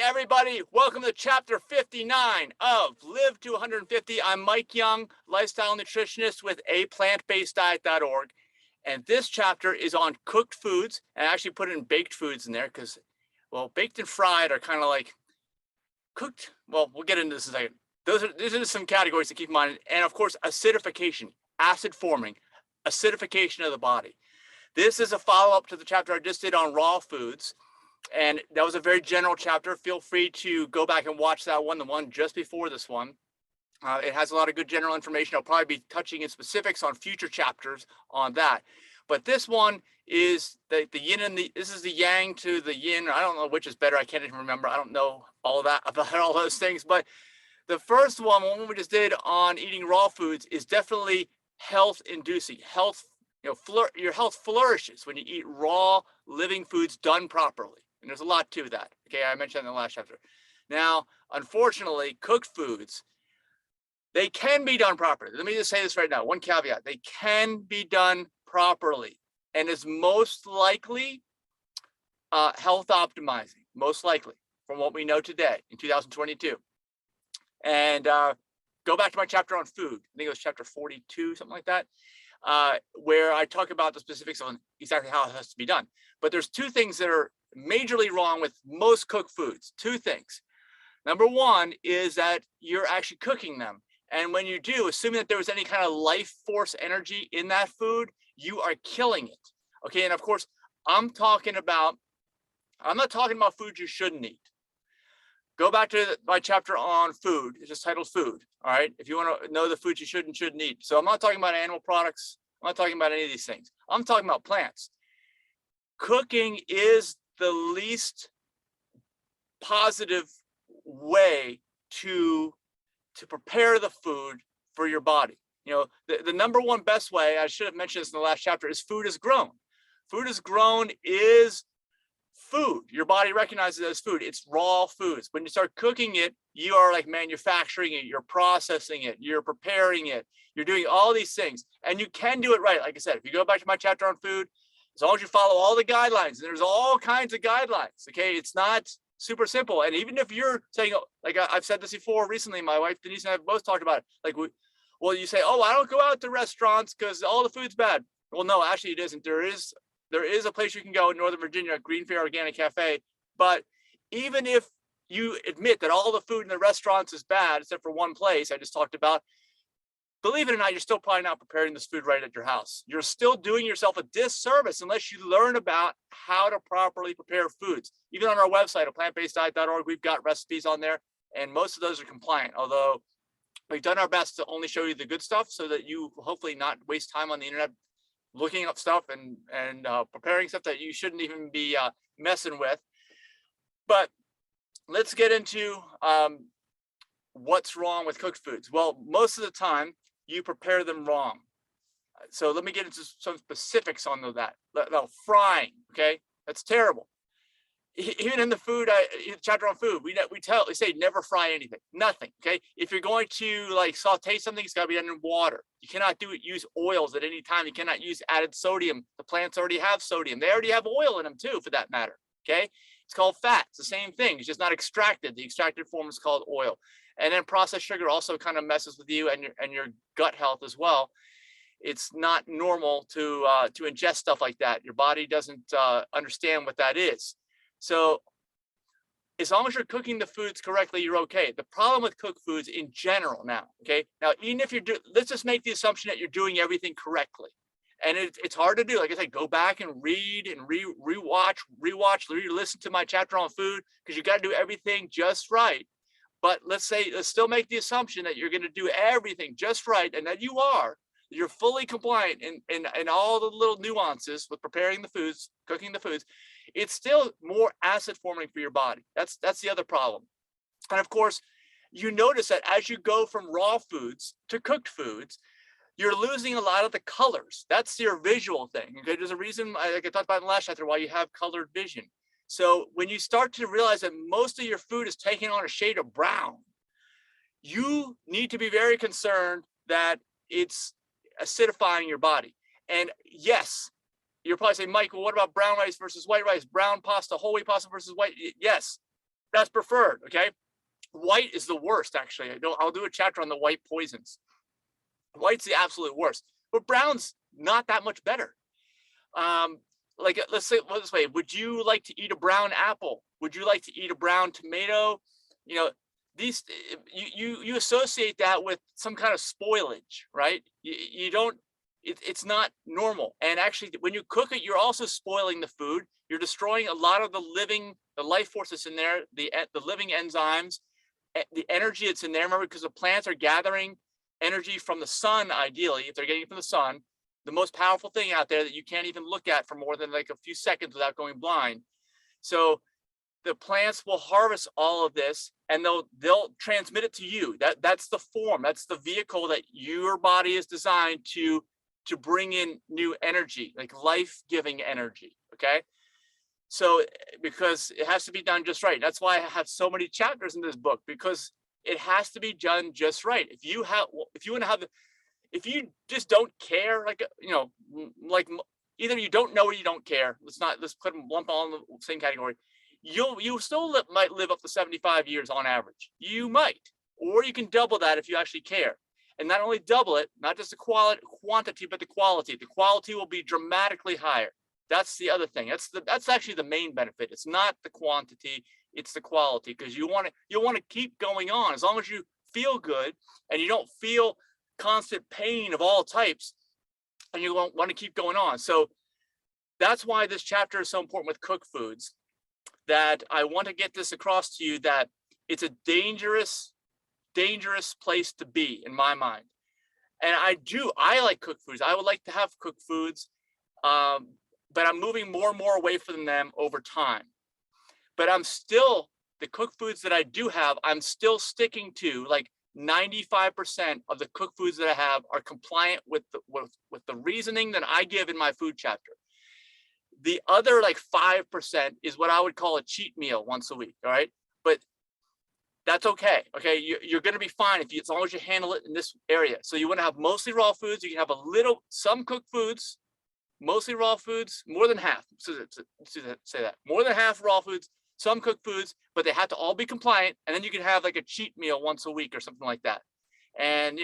everybody. Welcome to chapter 59 of Live to 150. I'm Mike Young, lifestyle nutritionist with aPlantBasedDiet.org. And this chapter is on cooked foods. And I actually put in baked foods in there because, well, baked and fried are kind of like cooked. Well, we'll get into this in a second. These are some categories to keep in mind. And of course, acidification, acid forming, acidification of the body. This is a follow-up to the chapter I just did on raw foods. And that was a very general chapter. Feel free to go back and watch that one, the one just before this one. It has a lot of good general information. I'll probably be touching in specifics on future chapters on that. But this one is the yin and this is the yang to the yin. I don't know which is better. I can't even remember. I don't know all of that about all those things. But the first one we just did on eating raw foods, is definitely health inducing. Your health flourishes when you eat raw living foods done properly. And there's a lot to that. Okay, I mentioned in the last chapter. Now, unfortunately, cooked foods, they can be done properly. Let me just say this right now. One caveat: they can be done properly, and is most likely health optimizing. Most likely, from what we know today in 2022. And go back to my chapter on food. I think it was chapter 42, something like that. Where I talk about the specifics on exactly how it has to be done. But there's two things that are majorly wrong with most cooked foods. Two things. Number one is that you're actually cooking them. And when you do, assuming that there was any kind of life force energy in that food, you are killing it. Okay, and of course, I'm not talking about foods you shouldn't eat. Go back to my chapter on food. It's just titled Food. All right. If you want to know the foods you should and shouldn't eat. So I'm not talking about animal products. I'm not talking about any of these things. I'm talking about plants. Cooking is the least positive way to prepare the food for your body. You know, the number one best way, I should have mentioned this in the last chapter, is food is grown. Food is grown is food. Your body recognizes it as food. It's raw foods. When you start cooking it, you are like manufacturing it, you're processing it, you're preparing it, you're doing all these things. And you can do it right. Like I said, if you go back to my chapter on food, as long as you follow all the guidelines, and there's all kinds of guidelines, okay? It's not super simple. And even if you're saying, like I've said this before recently, my wife Denise and I have both talked about it. Like, well, you say, oh, I don't go out to restaurants because all the food's bad. Well, no, actually it isn't. There is a place you can go in Northern Virginia, Green Fair Organic Cafe. But even if you admit that all the food in the restaurants is bad, except for one place I just talked about, believe it or not, you're still probably not preparing this food right at your house. You're still doing yourself a disservice unless you learn about how to properly prepare foods. Even on our website, aPlantBasedDiet.org, we've got recipes on there, and most of those are compliant. Although we've done our best to only show you the good stuff so that you hopefully not waste time on the internet looking up stuff and preparing stuff that you shouldn't even be messing with. But let's get into what's wrong with cooked foods. Well, most of the time you prepare them wrong. So let me get into some specifics on that. No, frying, okay? That's terrible. Even in the food chapter on food, we say never fry anything, nothing. Okay, if you're going to like saute something, it's got to be done in water. You cannot use oils at any time. You cannot use added sodium. The plants already have sodium. They already have oil in them too, for that matter. Okay, it's called fat. It's the same thing. It's just not extracted. The extracted form is called oil. And then processed sugar also kind of messes with you and your gut health as well. It's not normal to ingest stuff like that. Your body doesn't understand what that is. So as long as you're cooking the foods correctly, you're okay. The problem with cooked foods in general now, okay? Now, even if let's just make the assumption that you're doing everything correctly. And it's hard to do. Like I said, go back and read and re-watch, re-listen to my chapter on food, because you got to do everything just right. But let's still make the assumption that you're going to do everything just right, and that you're fully compliant in all the little nuances with preparing the foods, cooking the foods. It's still more acid forming for your body. That's the other problem. And of course, you notice that as you go from raw foods to cooked foods, you're losing a lot of the colors. That's your visual thing. Okay, there's a reason, like I talked about in the last chapter, why you have colored vision. So when you start to realize that most of your food is taking on a shade of brown, you need to be very concerned that it's acidifying your body. And yes, you're probably saying, Mike, well, what about brown rice versus white rice? Brown pasta, whole wheat pasta versus white? Yes, That's preferred. Okay. White is the worst, actually. I'll do a chapter on the white poisons. White's the absolute worst, but brown's not that much better. Like, let's say this way: would you like to eat a brown apple? Would you like to eat a brown tomato? You know, these you associate that with some kind of spoilage, right? You don't. It's not normal. And actually, when you cook it, you're also spoiling the food. You're destroying a lot of the life forces in there, the living enzymes, the energy that's in there. Remember, because the plants are gathering energy from the sun, ideally, if they're getting it from the sun, the most powerful thing out there that you can't even look at for more than like a few seconds without going blind. So the plants will harvest all of this and they'll transmit it to you. That's the form, that's the vehicle that your body is designed to bring in new energy, like life-giving energy. Okay. So because it has to be done just right. That's why I have so many chapters in this book, because it has to be done just right. If you want to have if you just don't care, like, like either you don't know or you don't care. Let's put them lump all in the same category. You still might live up to 75 years on average. You might, or you can double that if you actually care. And not only double it, not just the quantity, but the quality. The quality will be dramatically higher. That's the other thing. That's actually the main benefit. It's not the quantity, it's the quality, because you want to keep going on as long as you feel good and you don't feel constant pain of all types, and you want to keep going on. So that's why this chapter is so important with cooked foods, that I want to get this across to you, that it's a dangerous place to be in my mind. And I like cooked foods. I would like to have cooked foods, but I'm moving more and more away from them over time. But the cooked foods that I do have, I'm still sticking to. Like 95% of the cooked foods that I have are compliant with the reasoning that I give in my food chapter. The other like 5% is what I would call a cheat meal once a week. All right. But that's okay. Okay. You're going to be fine as long as you handle it in this area. So you want to have mostly raw foods. You can have some cooked foods, mostly raw foods, more than half. So say that more than half raw foods, some cooked foods, but they have to all be compliant. And then you can have like a cheat meal once a week or something like that. And,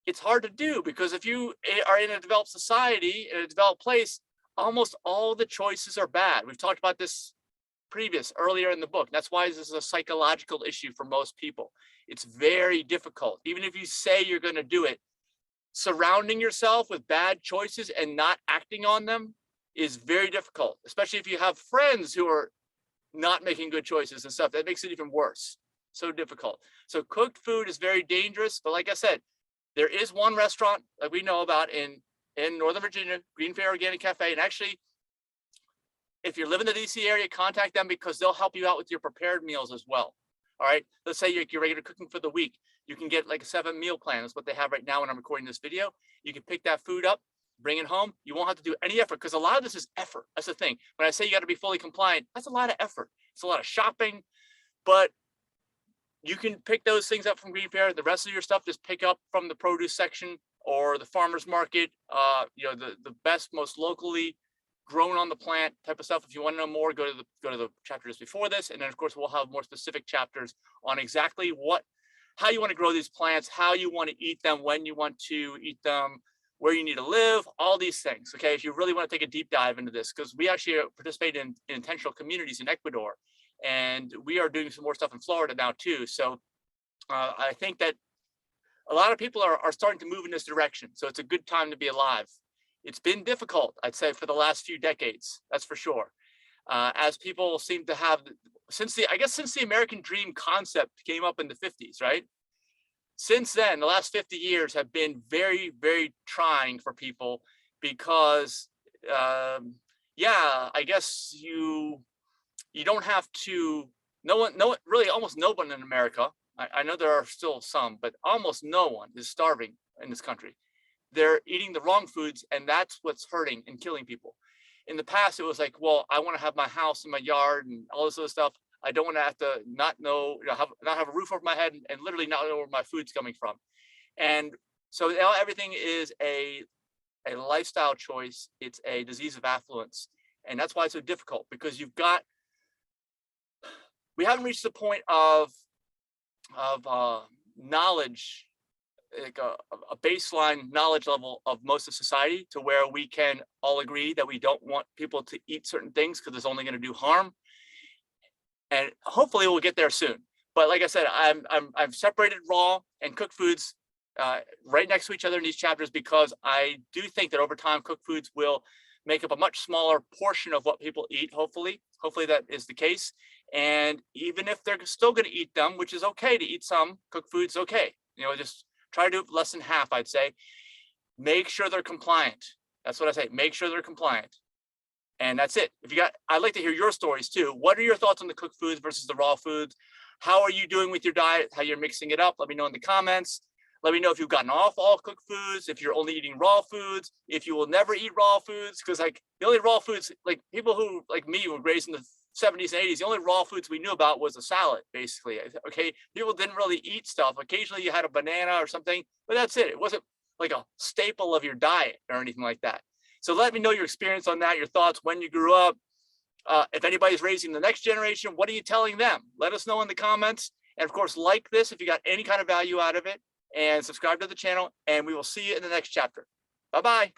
it's hard to do, because if you are in a developed society, in a developed place, almost all the choices are bad. We've talked about this earlier in the book. That's why this is a psychological issue for most people. It's very difficult. Even if you say you're going to do it, surrounding yourself with bad choices and not acting on them is very difficult, especially if you have friends who are not making good choices and stuff. That makes it even worse. So difficult. So cooked food is very dangerous. But like I said, there is one restaurant that we know about in Northern Virginia, Green Fair Organic Cafe. And actually, if you live in the DC area, contact them, because they'll help you out with your prepared meals as well. All right. Let's say you're regular cooking for the week. You can get like a 7-meal plan. That's what they have right now when I'm recording this video. You can pick that food up, bring it home. You won't have to do any effort, because a lot of this is effort. That's the thing. When I say you got to be fully compliant, that's a lot of effort. It's a lot of shopping, but you can pick those things up from Green Fair. The rest of your stuff, just pick up from the produce section or the farmer's market, the best, most locally grown on the plant type of stuff. If you want to know more, go to the chapter just before this. And then of course, we'll have more specific chapters on exactly how you want to grow these plants, how you want to eat them, when you want to eat them, where you need to live, all these things. Okay. If you really want to take a deep dive into this, because we actually participate in intentional communities in Ecuador, and we are doing some more stuff in Florida now too. So I think that a lot of people are starting to move in this direction. So it's a good time to be alive. It's been difficult, I'd say, for the last few decades. That's for sure. As people seem to have, since the American dream concept came up in the 50s, right? Since then, the last 50 years have been very, very trying for people, because, I guess you don't have to, really almost no one in America, I know there are still some, but almost no one is starving in this country. They're eating the wrong foods, and that's what's hurting and killing people. In the past, it was like, well, I want to have my house and my yard and all this other stuff. I don't want to have to not know, not have a roof over my head and literally not know where my food's coming from. And so now everything is a lifestyle choice. It's a disease of affluence. And that's why it's so difficult, because you've got we haven't reached the point of knowledge, like a baseline knowledge level of most of society, to where we can all agree that we don't want people to eat certain things because it's only going to do harm. And hopefully we'll get there soon. But like I said, I've separated raw and cooked foods right next to each other in these chapters, because I do think that over time cooked foods will make up a much smaller portion of what people eat. Hopefully that is the case. And even if they're still going to eat them, which is okay to eat some cooked foods, okay, just try to do less than half, I'd say. Make sure they're compliant. That's what I say. Make sure they're compliant. And that's it. I'd like to hear your stories too. What are your thoughts on the cooked foods versus the raw foods? How are you doing with your diet? How you're mixing it up? Let me know in the comments. Let me know if you've gotten off all cooked foods, if you're only eating raw foods, if you will never eat raw foods. Because like the only raw foods, like people who like me were raised in the 70s and 80s, the only raw foods we knew about was a salad, basically. Okay, people didn't really eat stuff. Occasionally you had a banana or something, but that's it. It wasn't like a staple of your diet or anything like that. So let me know your experience on that, your thoughts when you grew up. If anybody's raising the next generation, what are you telling them? Let us know in the comments. And of course, like this if you got any kind of value out of it, and subscribe to the channel, and we will see you in the next chapter. Bye-bye.